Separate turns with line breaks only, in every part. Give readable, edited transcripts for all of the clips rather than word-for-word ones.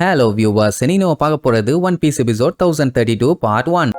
Hello viewers, இனி நம்ம பார்க்க போறது one piece episode 1032 part 1.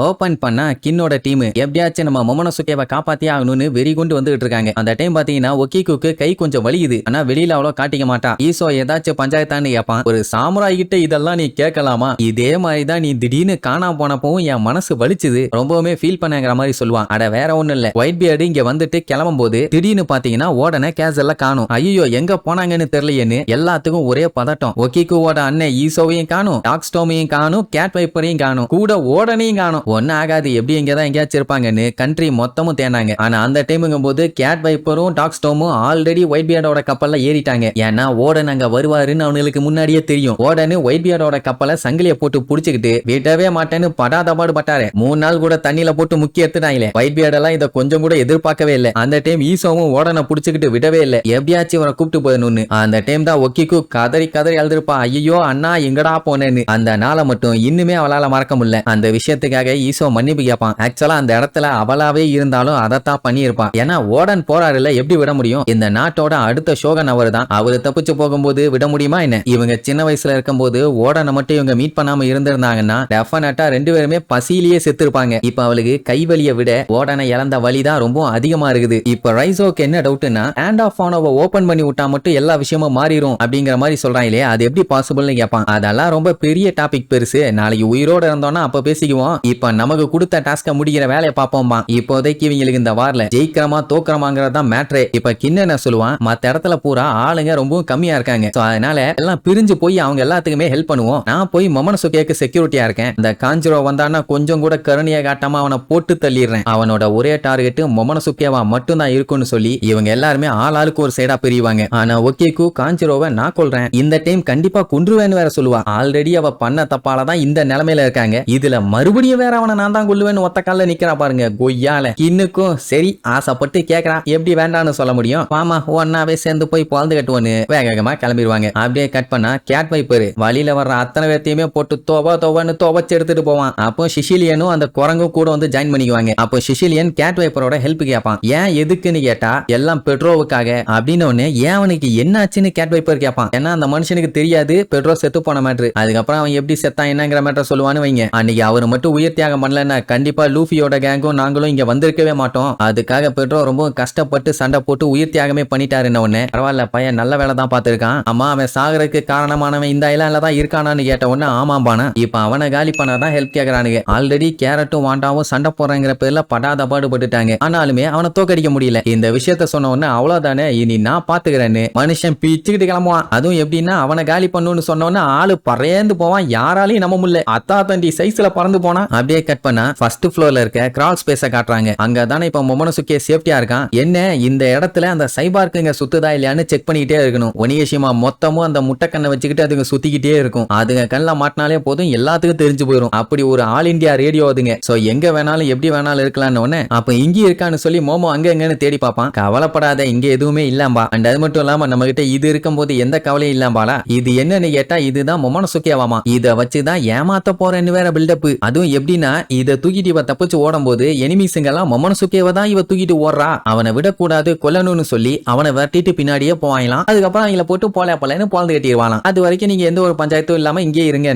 Open பண்ணா கின்னோட டீம் எப்படியாச்சும் நம்ம மொமனோசுகேவை காப்பாத்தி ஆகணும்னு வெறி கொண்டு வந்துட்டு இருக்காங்க. அந்த டைம் பாத்தீங்கன்னா ஒக்கிக்குக்கு கை கொஞ்சம் வலியுது, ஆனா வெளியில அவ்வளவு காட்டிக்க மாட்டான். ஈசோ ஏதாச்சும் பஞ்சாயத்தான்னு கேட்பான். ஒரு சாமுராய் கிட்ட இதெல்லாம் நீ கேட்கலாமா, இதே மாதிரிதான் நீ திடீர்னு காணாம போனப்பவும் என் மனசு வலிச்சுது, ரொம்பவுமே ஃபீல் பண்ணங்கிற மாதிரி சொல்லுவான். அட வேற ஒண்ணும் இல்ல, ஒயிட் பியர்டு இங்க வந்துட்டு கிளம்பும் போது திடீர்னு பாத்தீங்கன்னா உடனே கேசல்ல காணும். ஐயோ எங்க போனாங்கன்னு தெரியலையேன்னு எல்லாத்துக்கும் ஒரே பதட்டம். ஒக்கிக்குவோட அண்ணன் ஈசோவையும் காணும், டாக்ஸ்டோமையும் காணும், கேட் வைப்பரையும் காணும், கூட ஓடனையும் காணும். ஒன்னும் ஆகாது, எப்படி எங்கதான் எங்கேயாச்சும் இருப்பாங்கன்னு கண்ட்ரி மொத்தமும் தேனாங்க. ஆனா அந்த டைமுங்கும் போது கேட் வைப்பரும் டாக்ஸ்டோமும் ஆல்ரெடி ஒயிட் பியர்டோட கப்பல்ல ஏறிட்டாங்க. ஏன்னா ஓடன் அங்க வருவாருன்னு அவனுக்கு முன்னாடியே தெரியும். ஓடனு ஒயிட் பியர்டோட கப்பலை சங்கிலிய போட்டு புடிச்சுக்கிட்டு விடவே மாட்டேன்னு படாத பாடு பட்டாரு. 3 நாள் கூட தண்ணியில போட்டு முக்கி எடுத்துட்டாங்களே. ஒயிட் பியர்ட் எல்லாம் இதை கொஞ்சம் கூட எதிர்பார்க்கவே இல்லை. அந்த டைம் ஈசோவும் ஓடனை புடிச்சுக்கிட்டு விடவே இல்லை, எப்படியாச்சும் இவரை கூப்பிட்டு போயணும்னு. அந்த டைம் தான் ஒக்கிக்கு கதறி கதறி அழுதுருப்பா, ஐயோ அண்ணா எங்கடா போனேன்னு. அந்த நாளை மட்டும் இன்னுமே அவளால மறக்க முடியல. அந்த விஷயத்துக்காக ஈசோ மன்னிப்பு கேட்பான். ஆக்சுவலா அந்த இடத்துல அவளாவே இருந்தாலும் அதைத்தான் பண்ணியிருப்பான். ஏன்னா ஓடன் போறாருல, எப்படி விட முடியும்? இந்த நாட்டோட அடுத்த ஷோகன் அவர் தான். அவரு தப்பிச்சு போகும்போது விட முடியுமா என்ன? இவங்க சின்ன வயசுல இருக்கும்போது ஓடனை மட்டும் இவங்க மீட் பண்ணாம இருந்திருந்தாங்கன்னா டெஃபினட்டா 2 பேருமே பசியிலேயே செத்துருப்பாங்க. இப்ப அவளுக்கு கைவலியை விட ஓடனை இழந்த வலிதான் ரொம்ப அதிகமா இருக்குது. இப்ப ரைசோக்கு என்ன டவுட்னா, ஹேண்ட் ஆஃப் ஆனவ ஓபன் பண்ணி விட்டா மட்டும் எல்லா விஷயமும் மாறிடும் அப்படிங்கிற மாதிரி சொல்றாங்களே, அது எப்படி பாசிபிள்னு கேட்பான். அதெல்லாம் ரொம்ப பெரிய டாபிக் பெருசு, நாளைக்கு உயிரோட இருந்தோம்னா அப்ப பேசிக்குவோம். இப்ப நமக்கு கொடுத்த டாஸ்க முடிக்கிற வேலையை பார்ப்போமா. இப்போதைக்கு இவங்களுக்கு இந்த வார்ல ஜெயிக்கிறமா தோக்கிறமாங்கிறது தான் மேட்ரே. இப்ப கிண்ண சொல்லுவான், மத்த இடத்துல பூரா ஆளுங்க ரொம்ப கம்மியா இருக்காங்க, அதனால எல்லாம் பிரிஞ்சு போய் அவங்க எல்லாத்துக்குமே ஹெல்ப் பண்ணுவோம். நான் போய் மொமனோசுகேக்கு செக்யூரிட்டியா இருக்கேன். இந்த காஞ்சிரோ வந்தான்னா கொஞ்சம் கூட கருணையா காட்டாம அவனை போட்டு தள்ளிடுறேன். அவனோட ஒரே டார்கெட் மொமனோசுகேவா மட்டும் தான் இருக்கும்னு சொல்லி இவங்க எல்லாருமே ஆளுக்கு ஒரு சைடா பிரிவாங்க. ஆனா ஒக்கேக்கு காஞ்சிரோவை நான் கொல்றேன், இந்த டைம் கண்டிப்பா கொன்றுவேன்னு வேற சொல்லுவா. ஆல்ரெடி அவ பண்ண தப்பால தான் இந்த நிலைமையில இருக்காங்க. இதுல மறுபடியும் வேற அவனை நான் தான் கொல்லுவேன்னு ஒத்த கால நிக்கிறா பாருங்க கொய்யால. இன்னுக்கும் சரி ஆசைப்பட்டு கேக்குறா, எப்படி வேண்டான்னு சொல்ல முடியும்? மாமா ஒன்னாவே சேர்ந்து போய் பொழந்து கட்டுவோன்னு வேகமா கிளம்பிடுவாங்க. அப்படியே கட் பண்ணா கேட் வைப்பரு வழியில வர்ற அத்தனை பேர்த்தையுமே போட்டு தோவன்னு துவச்சு எடுத்துட்டு போவான். அப்போ சிசிலியனும் அந்த குரங்கும் கூட வந்து ஜாயின் பண்ணிக்குவாங்க. அப்போ சிசிலியன் கேட் வைப்பரோட ஹெல்ப் கேட்பான். ஏன் எதுக்குன்னு கேட்டா எல்லாம் பெட்ரோவுக்காக அப்படின்னு ஒண்ணு. ஏன் அவனுக்கு என்னாச்சுன்னு கேட் வைப்பர் கேட்பான். ஏன்னா அந்த மனுஷனுக்கு தெரியாது பெட்ரோ செத்து போன மேட்ரு. அதுக்கப்புறம் அவன் எப்படி செத்தான் என்னங்கிற மேட்டர் சொல்லுவான்னு வைங்க. அன்னைக்கு அவர் மட்டும் உயிர் தியாகம் பண்ணலன்னா கண்டிப்பா லூஃபியோட கேங்கும் நாங்களும் இங்க வந்திருக்கவே மாட்டோம். அதுக்காக பெட்ரோ ரொம்ப கஷ்டப்பட்டு சண்டை போட்டு உயிர் தியாகமே பண்ணிட்டாருன்னு ஒண்ணு. பரவாயில்ல பையன் நல்ல வேலை தான் பார்த்திருக்கான். அம்மா அவன் சாகறதுக்கு காரணமானவன் இந்த ஐலாண்ட்ல தான் இருக்கானான்னு கேட்ட உடனே ஆமாம்பானா. இப்ப அவனை காலி பண்ணாதான் ஹெல்ப் கேட்கறானுங்க. ஆல்ரெடி கேரட்டும் வாண்டாவும் சண்டை போறங்கிற பேர்ல படாத பாடுபட்டுட்டாங்க. ஆனாலுமே அவனை தோக்கடிக்க முடியல. இந்த விஷயத்த சொன்ன உடனே அவ்வளவுதானே இனி நான் பாத்துக்கிறேன்னு மனுஷன் பிச்சுக்கிட்டு கிளம்புவான். அதுவும் எப்படின்னா அவனை காலி பண்ணுன்னு சொன்ன உடனே ஆளு பறந்து போவான். யாராலையும் நம்ப முடியல, அத்தா தண்டி சைஸ்ல பறந்து போனா. அப்படியே கட் பண்ணா ஃபர்ஸ்ட் ஃப்ளோர்ல இருக்க கிரால் ஸ்பேஸ காட்டுறாங்க. அங்க தானே இப்ப மொமனோசுகே சேஃப்டியா இருக்கான். என்ன இந்த இடத்துல அந்த சைபார்க்குங்க சுத்துதா இல்லையான்னு செக் பண்ணிக்கிட்டே இருக்கணும். ஒனியேஷிமா மொத்தமும் அந்த முட்டைக்கண்ணை வச்சுக்கிட்டு அதுங்க சுத்திக்கிட்டே இருக்கும். அதுங்க கண்ணில் மாட்டினாலே போதும் எல்லாத்துக்கும் தெரிஞ்சு போயிடும். அப்படி ஒரு ஆல் இந்தியா ரேடியோ அதுங்க. சோ எங்க வேணாலும் எப்படி வேணாலும் இருக்கலாம்னு ஒண்ணு. அப்ப இங்க இருக்கான்னு சொல்லி மோமோ அங்க எங்கன்னு தேடி பார்ப்பான். கவலைப்படாத இங்க எதுவுமே இல்லாம்பா. அண்ட் அது மட்டும் இல்லாம நம்ம கிட்ட இது இருக்கும் போது எந்த கவலையும் இல்லாம்பாலா. இது என்னன்னு கேட்டா இதுதான் மொமனோசுகேவாமா. இத வச்சுதான் ஏமாத்த போறேன்னு வேற பில்டப். அதுவும் எப்படின்னா இத தூக்கிட்டு இவ தப்பிச்சு ஓடும் போது எனிமீஸுங்கெல்லாம் மொமனோசுகேவை தான் இவ தூக்கிட்டு ஓடுறா, அவனை விடக்கூடாது கொல்லணும்னு சொல்லி அவனை வெட்டிட்டு பின்னாடியே போவாங்களாம். அதுக்கப்புறம் அவங்கள போட்டு போலன்னு பொழந்து கட்டிடுவாங்களாம். அது வரைக்கும் நீங்க எந்த ஒரு பஞ்சாயத்தும் இல்லாம இங்கே இருங்க.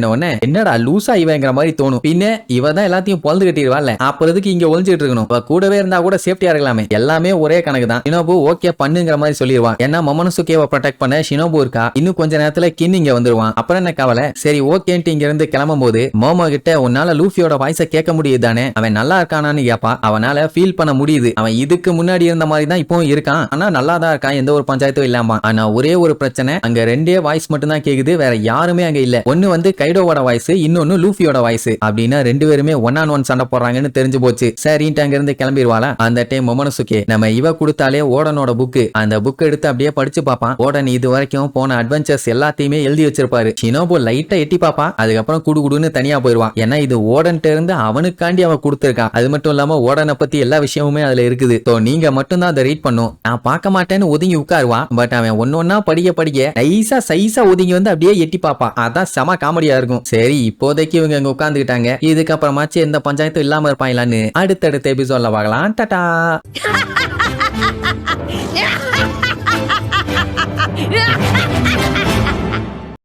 என்னடா லூசா இவங்கிற மாதிரி தோணும். பின்ன இவ தான் எல்லாத்தையும் பொழந்து கட்டிடுவாள். அப்புறதுக்கு இங்க ஒளிஞ்சிட்டு இருக்கணும். கூடவே இருந்தா கூட சேஃப்டியா இருக்கலாமே. எல்லாமே ஒரே கணக்கு தான். ஷினோபு ஓகே பண்ணுங்கிற மாதிரி சொல்லிடுவான். ஏன்னா மொமனோசுகேவை ப்ரொடெக்ட் பண்ண ஷினோபு இருக்கா. இன்னும் கொஞ்ச நேரத்துல கின் இங்க வந்துருவான். அப்புறம் என்ன கவலை. சரி ஓகேன்ட்டு இங்க இருந்து கிளம்பும் போது மோமோ கிட்ட உன்னால லூஃபியோட வாய்ஸை கேட்க முடியுது தானே, அவன் நல்லா இருக்கானான்னு கேப்பா. அவனால ஃபீல் பண்ண முடியுது. அவன் இதுக்கு முன்னாடி இருந்த மாதிரி தான் இப்பவும் இருக்கான். ஆனா நல்லா தான் இருக்கான், எந்த ஒரு பஞ்சாயத்தும் இல்லாம. ஆனா ஒரே ஒரு பிரச்சனை, அங்க 2 வாய்ஸ் மட்டும் தான் கேக்குது, வேற யாருமே அங்க இல்ல. ஒன்னு வந்து கைடோவோட வாய்ஸ், இன்னொன்னு லூஃபியோட வாய்ஸ். அப்படின்னா 2 பேருமே 1-on-1 சண்டை போடுறாங்கன்னு தெரிஞ்சு போச்சு. சரின்ட்டு அங்க இருந்து கிளம்பிடுவாளா. அந்த டைம் மொமனோசுகே நம்ம இவ கொடுத்தாலே ஓடனோட புக்கு, அந்த புக் எடுத்து அப்படியே படிச்சு பாப்பான். ஓடன் இது வரைக்கும் போன அட்வென்ச்சர்ஸ் எல்லாத்தையுமே எழுதி வச்சிருப்பாரு. ஷினோபு லைட்டா எட்டி பாப்பா. அதுக்கப்புறம் குடுகுடுன்னு தனியா போயிருவான். ஏன்னா இது ஓடன்ட்டு இருந்து வந்து அவனுக்காண்டி அவன் கொடுத்திருக்கான். அது மட்டும் இல்லாம ஓடனை பத்தி எல்லா விஷயமுமே அதுல இருக்குது. சோ நீங்க மட்டும் தான் அதை ரீட் பண்ணும். நான் பார்க்க மாட்டேன்னு ஒதுங்கி உட்காருவான். பட் அவன் ஒன்னொன்னா படிக்க சைஸா ஒதுங்கி வந்து அப்படியே எட்டி பாப்பான். அதான் செம காமெடியா இருக்கும். சரி இப்போதைக்கு இவங்க அங்க உட்கார்ந்துக்கிட்டாங்க. இதுக்கப்புறமாச்சு எந்த பஞ்சாயத்தும் இல்லாம இருப்பாங்களான்னு அடுத்தடுத்த எபிசோட்ல பார்க்கலாம். டாடா.